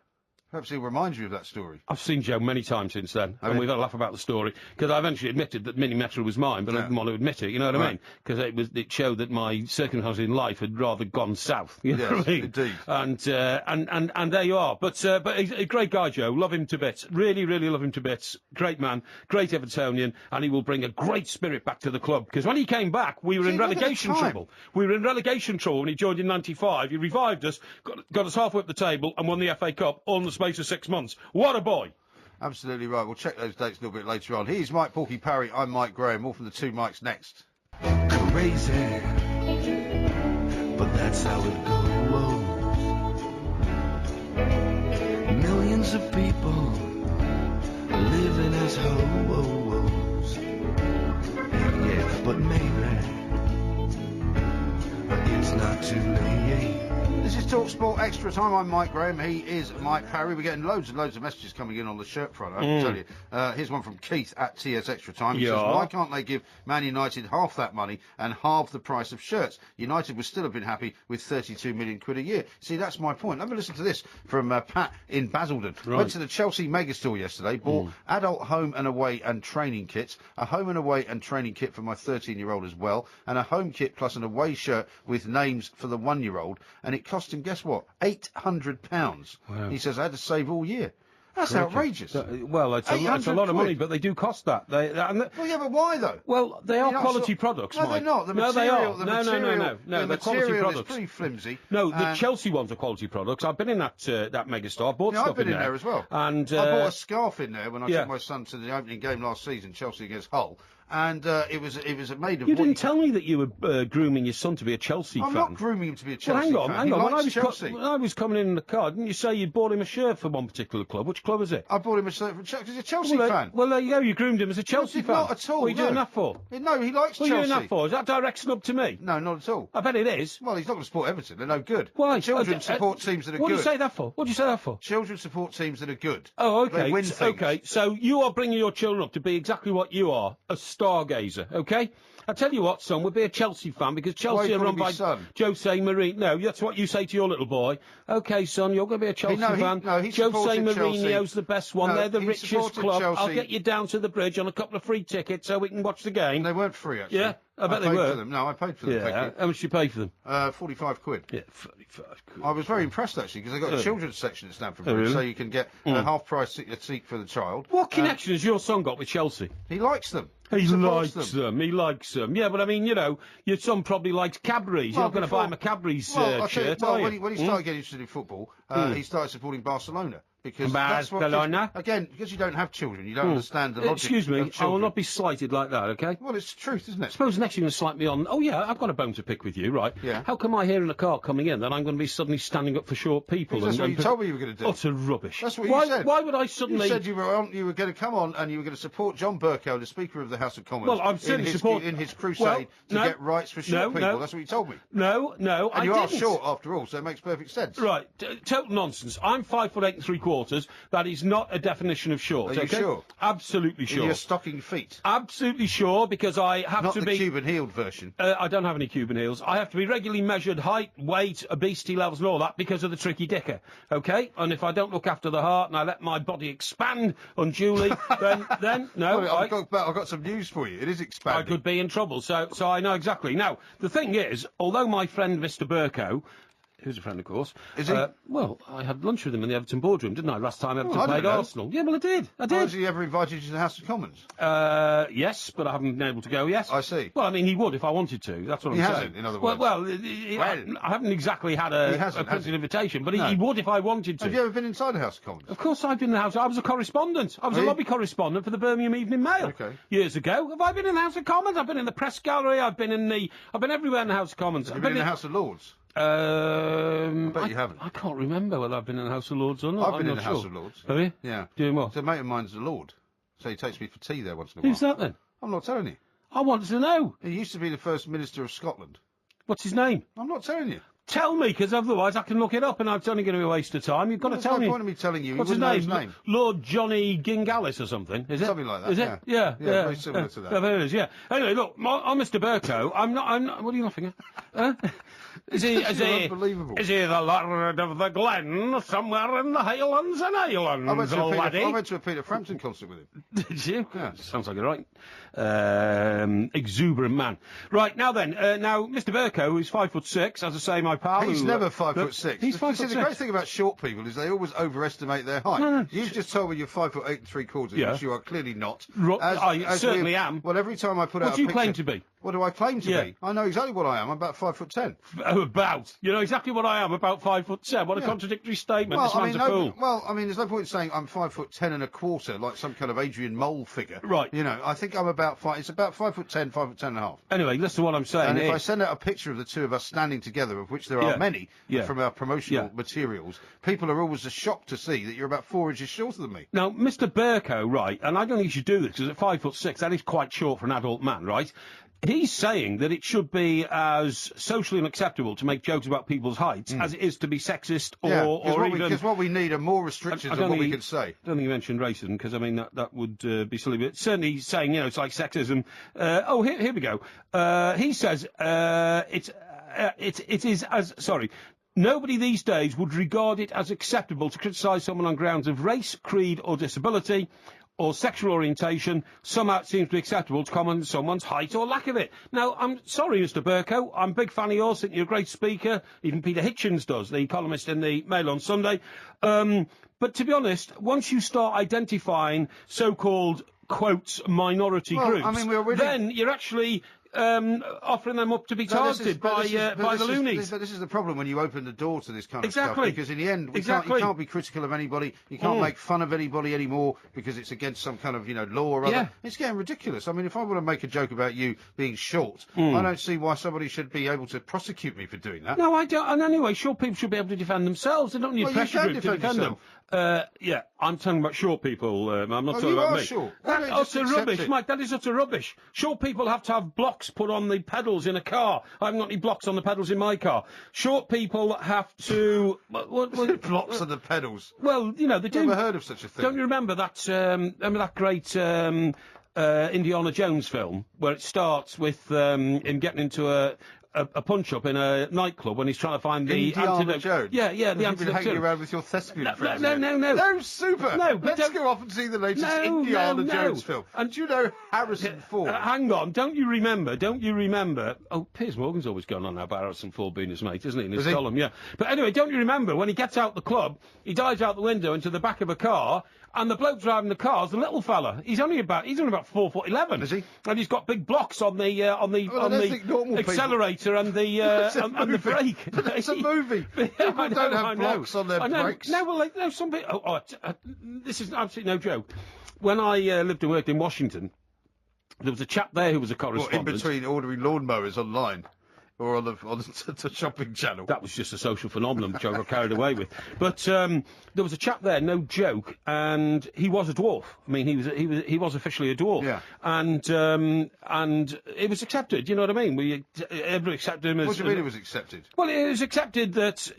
Perhaps he'll remind you of that story. I've seen Joe many times since then, and we've had a laugh about the story, because I eventually admitted that Mini Metro was mine, but I didn't want to admit it, you know what I mean? Because it showed that my circumstances in life had rather gone south, you know what I mean? Indeed. And there you are. But he's a great guy, Joe. Love him to bits. Really, really love him to bits. Great man, great Evertonian, and he will bring a great spirit back to the club, because when he came back, we were in relegation trouble. We were in relegation trouble when he joined in '95. He revived us, got us halfway up the table, and won the FA Cup all in the space of 6 months. What a boy! Absolutely right. We'll check those dates a little bit later on. He's Mike Porky Parry. I'm Mike Graham. More from the two Mikes next. Crazy, but that's how it goes. Millions of people living as hoes. Yeah, but maybe it's not too late. This is TalkSport Extra Time. I'm Mike Graham. He is Mike Parry. We're getting loads and loads of messages coming in on the shirt front, I can tell you. Here's one from Keith at TS Extra Time. He says, why can't they give Man United half that money and halve the price of shirts? United would still have been happy with 32 million quid a year. See, that's my point. Have a listen to this from Pat in Basildon. Right. Went to the Chelsea Megastore yesterday, bought adult home and away and training kits, a home and away and training kit for my 13-year-old as well, and a home kit plus an away shirt with names for the 1-year-old, and it cost him, guess what, £800. Wow. He says, I had to save all year. That's outrageous. Well, it's a lot of money, but they do cost that. Well, yeah, but why though? Well, they are quality products, No, Mike. they're not. The no, material, they are. No, they're quality products. It's pretty flimsy. No, the Chelsea ones are quality products. I've been in that Megastore. I've bought stuff I've been in there as well. And I bought a scarf in there when I took my son to the opening game last season, Chelsea against Hull. and it was made of. You what didn't tell me that you were grooming your son to be a Chelsea I'm fan. not grooming him to be a Chelsea Well, fan. hang on. He likes Chelsea. When I was coming in the car, didn't you say you bought him a shirt for one particular club? Which club is it? I bought him a shirt from Chelsea. He's a Chelsea Well, fan. well, there you go. You groomed him as a Chelsea fan. Not at all. What are you doing that for? No, he likes What Chelsea. are you doing that for? Is that direct snub to me? No, not at all. I bet it is. Well, he's not going to support Everton. They're no good. Why? Children support teams that are What good. do you say that for? What do you say that for? Children support teams that are good. Oh, okay. They win things. Okay, so you are bringing your children up to be exactly what you are, a stargazer, okay? I tell you what, son, we'll be a Chelsea fan because Chelsea are run by Jose Mourinho. No, that's what you say to your little boy. Okay, son, you're going to be a Chelsea fan. He Jose supported Mourinho's Chelsea. the best one. No, They're the he richest supported club. I'll Chelsea. get you down to the bridge on a couple of free tickets so we can watch the game. They weren't free, actually. Yeah, I bet they paid were. For them. No, I paid for them. Yeah, Thank you. how much did you pay for them? 45 quid. Yeah, 45 quid. I was very impressed actually because they got a children's section at Stamford Bridge, really? so you can get a half price seat for the child. What connection has your son got with Chelsea? He likes them. He supports likes them. He likes them. Yeah, but I mean, you know, your son probably likes Cadbury's. You're not going to buy him a Cadbury's shirt, are you? When he started getting interested in football, he started supporting Barcelona. Because Barcelona? Because you don't have children, you don't understand the logic. Excuse me, of I will children. not be slighted like that, okay? Well, it's the truth, isn't it? Suppose next you're going to slight me on. Oh, yeah, I've got a bone to pick with you, right? Yeah. How come I hear in a car coming in that I'm going to be suddenly standing up for short people? Because that's what you told me you were going to do. Utter rubbish. That's what you said. Why would I suddenly... You said you were going to come on and you were going to support John Bercow, the Speaker of the House of Commons. Well, I'm certainly in his crusade to get rights for short people. That's what you told me. No, and I you didn't. are short after all, so it makes perfect sense. Right, total nonsense. I'm 5'8" and 3/4. That is not a definition of short. Are you sure? Absolutely sure. In your stocking feet. Absolutely sure, because I have not to the be... Cuban heeled version. I don't have any Cuban heels. I have to be regularly measured height, weight, obesity levels and all that because of the tricky dicker, okay? And if I don't look after the heart and I let my body expand unduly, then no. Well, I've got some news for you. It is expanding. I could be in trouble, so I know exactly. Now, the thing is, although my friend Mr. Burko, who's a friend, of course. Is he? Well, I had lunch with him in the Everton boardroom, didn't I, last time Everton played Arsenal? Yeah, well, I did. Has he ever invited you to the House of Commons? Yes, but I haven't been able to go, yes. I see. Well, I mean, he would if I wanted to. That's what I'm saying. He hasn't, in other words. I haven't exactly had a printed invitation, but he would if I wanted to. Have you ever been inside the House of Commons? Of course I've been in the House. I was a correspondent. I was a lobby correspondent for the Birmingham Evening Mail. Okay. Years ago. Have I been in the House of Commons? I've been in the press gallery. I've been everywhere in the House of Commons. Have you been in the House of Lords? I bet you haven't. I can't remember whether I've been in the House of Lords or not. I've been I'm in the not House sure. of Lords. Have you? Yeah. Doing what? So a mate of mine's a Lord. So he takes me for tea there once in a while. Who's that then? I'm not telling you. I want to know. He used to be the First Minister of Scotland. What's his name? I'm not telling you. Tell me, because otherwise I can look it up and it's only going to be a waste of time. You've got to tell There's me. no point in me telling you. What's his name? Lord Johnny Gingallis or something, is it? Something like that, Is it? yeah. Yeah, very similar to that. Yeah, there it is, yeah. Anyway, look, on Mr. Burko, I'm not, what are you laughing at? Is he unbelievable. Is he the Lord of the Glen, somewhere in the Highlands and Islands, I laddie? went to a Peter Frampton concert with him. Did you? Yeah. Sounds like a right exuberant man. Right, now then, Mr. Burko, who's 5'6", as I say, my pal. He's never 5'6". He's 5'6". The great thing about short people is they always overestimate their height. No. You've just told me you're 5'8" and 3/4", Yeah. which you are clearly not. I certainly am. Well, every time I put out What a do you picture, claim to be? What do I claim to Yeah. be? I know exactly what I am. I'm about 5'10". About. You know exactly what I am, about 5'7". What a contradictory statement. This man's a fool. There's no point in saying I'm 5'10 1/4", like some kind of Adrian Mole figure. Right. You know, I think I'm about It's about 5'10", 5'10 and a half. Anyway, listen to what I'm saying. And if I send out a picture of the two of us standing together, of which there are many from our promotional materials, people are always shocked to see that you're about 4 inches shorter than me. Now, Mr. Burko, right, and I don't think you should do this, because at 5'6", that is quite short for an adult man, right? He's saying that it should be as socially unacceptable to make jokes about people's heights as it is to be sexist because what we need are more restrictions on what we can say. I don't think he mentioned racism, because, I mean, that would be silly. But certainly he's saying, it's like sexism. Here we go. He says it is as... Sorry. Nobody these days would regard it as acceptable to criticise someone on grounds of race, creed or disability or sexual orientation. Somehow it seems to be acceptable to comment on someone's height or lack of it. Now, I'm sorry, Mr. Burko, I'm a big fan of yours, think you're a great speaker. Even Peter Hitchens does, the columnist in the Mail on Sunday. But to be honest, once you start identifying so-called, quotes, minority groups, I mean, then you're actually... offering them up to be targeted by the loonies. This is the problem when you open the door to this kind of Exactly. stuff, because in the end, you can't be critical of anybody, you can't make fun of anybody anymore because it's against some kind of, law or other. Yeah. It's getting ridiculous. I mean, if I want to make a joke about you being short, I don't see why somebody should be able to prosecute me for doing that. No, I don't. And anyway, short people should be able to defend themselves. They don't need a pressure group to defend them. Yeah, I'm talking about short people. I'm not talking about me. Short. That's utter rubbish, Mike. That is utter rubbish. Short people have to have blocks put on the pedals in a car. I haven't got any blocks on the pedals in my car. Short people have to... Blocks on the pedals. Well, they do. Never heard of such a thing. Don't you remember that great Indiana Jones film where it starts with him getting into a punch-up in a nightclub when he's trying to find the antidote. Jones? Yeah, the You've been antidote. hanging around with your thespian friends. No. No, super. No, but Let's go off and see the latest Indiana Jones film. And do you know Harrison Ford? Hang on, don't you remember? Oh, Piers Morgan's always going on now about Harrison Ford being his mate, isn't he, in his column? Yeah. But anyway, don't you remember when he gets out the club, he dives out the window into the back of a car, and the bloke driving the car's the little fella. He's only about 4'11". Is he? And he's got big blocks on the accelerator and the and the brake. But it's a movie. People don't have blocks on their brakes. No, well, some people. This is absolutely no joke. When I lived and worked in Washington, there was a chap there who was a correspondent. In between ordering lawnmowers online? Or on the shopping channel. That was just a social phenomenon which I got carried away with. But there was a chap there, no joke, and he was a dwarf. I mean, he was officially a dwarf. Yeah. And it was accepted. You know what I mean? Everybody accepted him as. What do you mean it was accepted? Well, it was accepted that.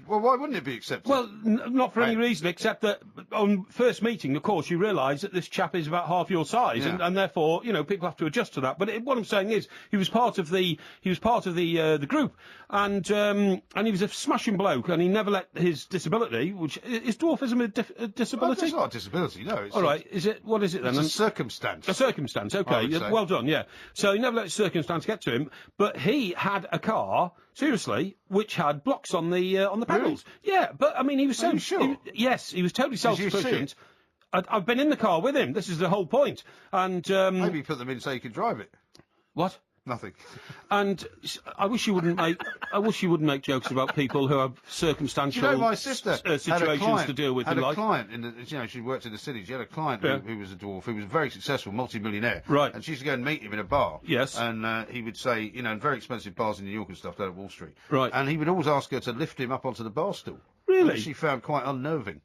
Well, why wouldn't it be accepted? Well, not for any reason except that on first meeting, of course, you realise that this chap is about half your size, and therefore, people have to adjust to that. But what I'm saying is, he was part of the group, and he was a smashing bloke, and he never let his disability, which is dwarfism a disability? It's not a disability, no. All right, what is it then? It's a circumstance. A circumstance, okay. Well done, yeah. So he never let his circumstance get to him, but he had a car, seriously, which had blocks on the pedals. Really? Yeah, but I mean, he was so... Are you sure? Yes, he was totally self-sufficient. I've been in the car with him. This is the whole point. And maybe you put them in so you could drive it. What? Nothing. And I wish you wouldn't make jokes about people who have circumstantial my sister situations to deal with. Had a client she worked in the city. She had a client who was a dwarf, who was very successful, multi-millionaire. Right. And she used to go and meet him in a bar. Yes. And he would say, in very expensive bars in New York and stuff down at Wall Street. Right. And he would always ask her to lift him up onto the bar stool. Really? Which she found quite unnerving.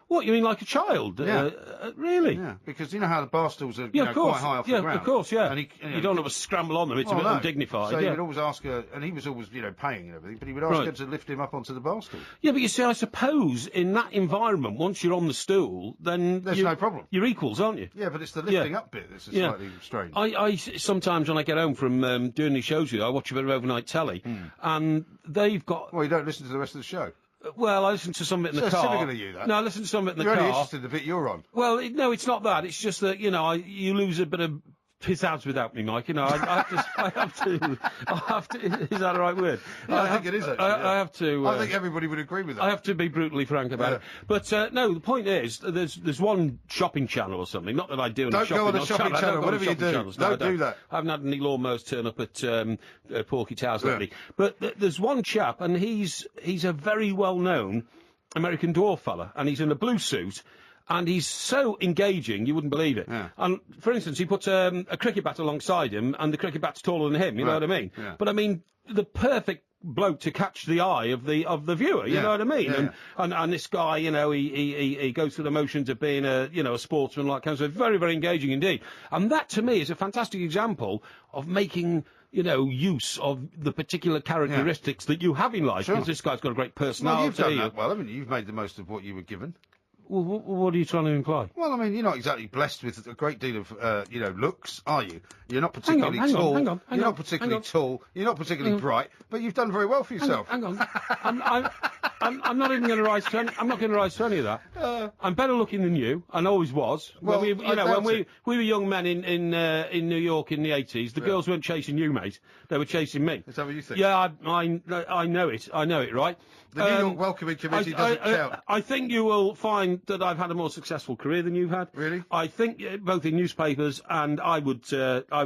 What, you mean like a child? Yeah. Really? Yeah, because you know how the bar stools are quite high off the ground. Yeah, of course, yeah. And you don't have to scramble on them, it's a bit undignified. So he would always ask her, and he was always, paying and everything, but he would ask her to lift him up onto the bar stool. Yeah, but you see, I suppose in that environment, once you're on the stool, then... There's no problem. You're equals, aren't you? Yeah, but it's the lifting up bit that's slightly strange. I sometimes when I get home from doing these shows with you, I watch a bit of overnight telly, and they've got... Well, you don't listen to the rest of the show. Well, I listen to some of it in the car. So typical of you, that. No, I listen to some of it in the car. You're only interested in the bit you're on. Well, no, it's not that. It's just that, you lose a bit of piss out without me, Mike. I have to. Is that a right word? I think it is, actually. I have to. I think everybody would agree with that. I have to be brutally frank about it. But, no, the point is, there's one shopping channel or something. Not that I do any shopping. Don't go on the shopping channel. Whatever you do, don't do that. I haven't had any lawnmowers turn up at Porky Towers lately. But there's one chap, and he's a very well-known American dwarf fella, and he's in a blue suit, and he's so engaging, you wouldn't believe it. Yeah. And, for instance, he puts a cricket bat alongside him, and the cricket bat's taller than him, you know what I mean? Yeah. But, I mean, the perfect bloke to catch the eye of the viewer, you know what I mean? Yeah. And this guy, he goes through the motions of being a sportsman, like kind of very, very engaging indeed. And that, to me, is a fantastic example of making... use of the particular characteristics that you have in life. Because this guy's got a great personality. Well, you've done that well, haven't you? You've made the most of what you were given. Well, what are you trying to imply? Well, I mean, you're not exactly blessed with a great deal of, looks, are you? You're not particularly tall. Hang on. You're not particularly tall. You're not particularly bright. But you've done very well for yourself. Hang on. I'm not even going to rise to any. I'm not going to rise to any of that. I'm better looking than you, and always was. Well, when we, I doubt when it. we were young men in New York in the 80s, the girls weren't chasing you, mate. They were chasing me. Is that what you think? Yeah, I know it. I know it, right? The New York Welcoming Committee doesn't count. I think you will find that I've had a more successful career than you've had. Really? I think both in newspapers and I would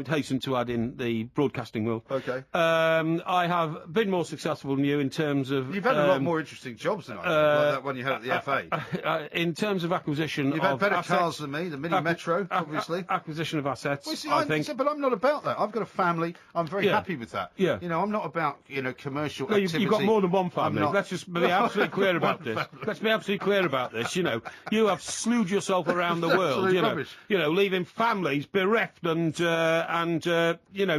hasten to add in the broadcasting world. Okay. I have been more successful than you in terms of. You've had a lot more interesting jobs now, I think, like that one you had at the FA. In terms of acquisition You've of had better assets, cars than me, the Mini Metro, obviously. Acquisition of assets, Well, see, I think. but I'm not about that. I've got a family. I'm very Yeah. happy with that. Yeah. You know, I'm not about, commercial No, activity. you've got more than one I'm family. not. Let's just be absolutely clear about this. Let's be absolutely clear about this. You know, you have slewed yourself around the world. absolute You know, rubbish. leaving families bereft and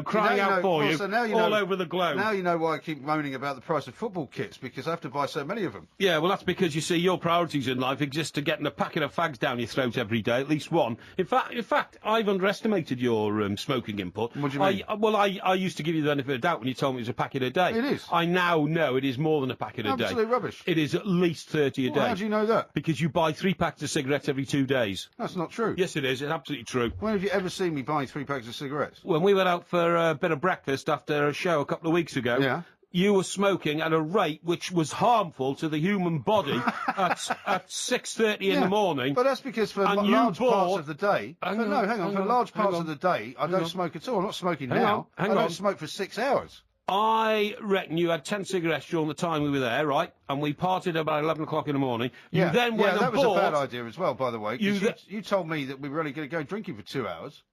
crying Now out for well, you so now you all know- over the globe. Now you know why I keep moaning about the price of football kits, because I have to buy so many of them. Yeah, well, that's because you see your priorities in life exist to getting a packet of fags down your throat every day, at least one. In fact, I've underestimated your smoking input. What do you mean? I used to give you the benefit of doubt when you told me it was a packet a day. It is. I now know it is more than a packet a day. Absolute rubbish. It is at least 30 a day. Well, how do you know that? Because you buy 3 packs of cigarettes every 2 days. That's not true. Yes, it is. It's absolutely true. When have you ever seen me buying 3 packs of cigarettes? When we went out for a bit of breakfast after a show a couple of weeks ago, Yeah. you were smoking at a rate which was harmful to the human body at 6:30 in the morning. But that's because for And you large parts bought- of the day, Hang on, for large hang parts on. of the day, I don't smoke at all. I'm not smoking Hang now. on, hang I don't on. smoke for 6 hours. I reckon you had 10 cigarettes during the time we were there, right? And we parted about 11 o'clock in the morning. You then went and that was bought... a bad idea as well, by the way. 'cause You You told me that we were only going to go drinking for 2 hours.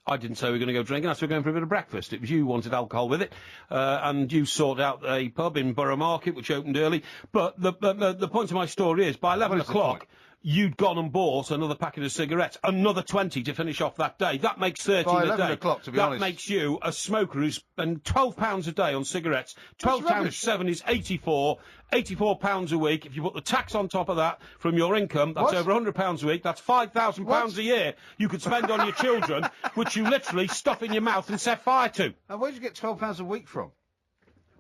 I didn't say we were going to go drinking. I said we were going for a bit of breakfast. It was you who wanted alcohol with it, and you sorted out a pub in Borough Market, which opened early. But the point of my story is, by 11 What is the o'clock, point? you'd gone and bought another packet of cigarettes, another 20 to finish off that day. That makes 30 By a 11 day. o'clock, to be that honest. makes you a smoker who's spent £12 a day on cigarettes. 12 times rubbish. 7 is 84. £84 a week. If you put the tax on top of that from your income, that's What? over £100 a week. That's £5,000 What? a year you could spend on your children, which you literally stuff in your mouth and set fire to. Now, where did you get £12 a week from?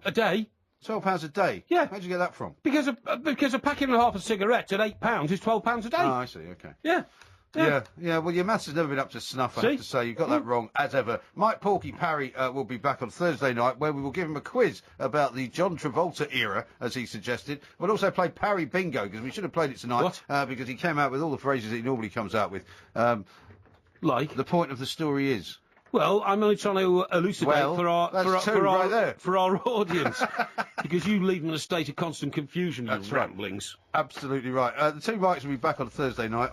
A day. £12 a day? Yeah. Where'd you get that from? Because a packet and a half of cigarettes at £8 is £12 a day. Oh, I see, okay. Yeah. Yeah, well, your maths has never been up to snuff, I See? have to say. You've got that wrong, as ever. Mike Porky Parry will be back on Thursday night, where we will give him a quiz about the John Travolta era, as he suggested. We'll also play Parry Bingo, because we should have played it tonight, because he came out with all the phrases he normally comes out with. Like? The point of the story is... Well, I'm only trying to elucidate Well, for our that's two right there. for our audience, because you leave them in a state of constant confusion. That's you right. ramblings. Absolutely right. The two Mikes will be back on Thursday night.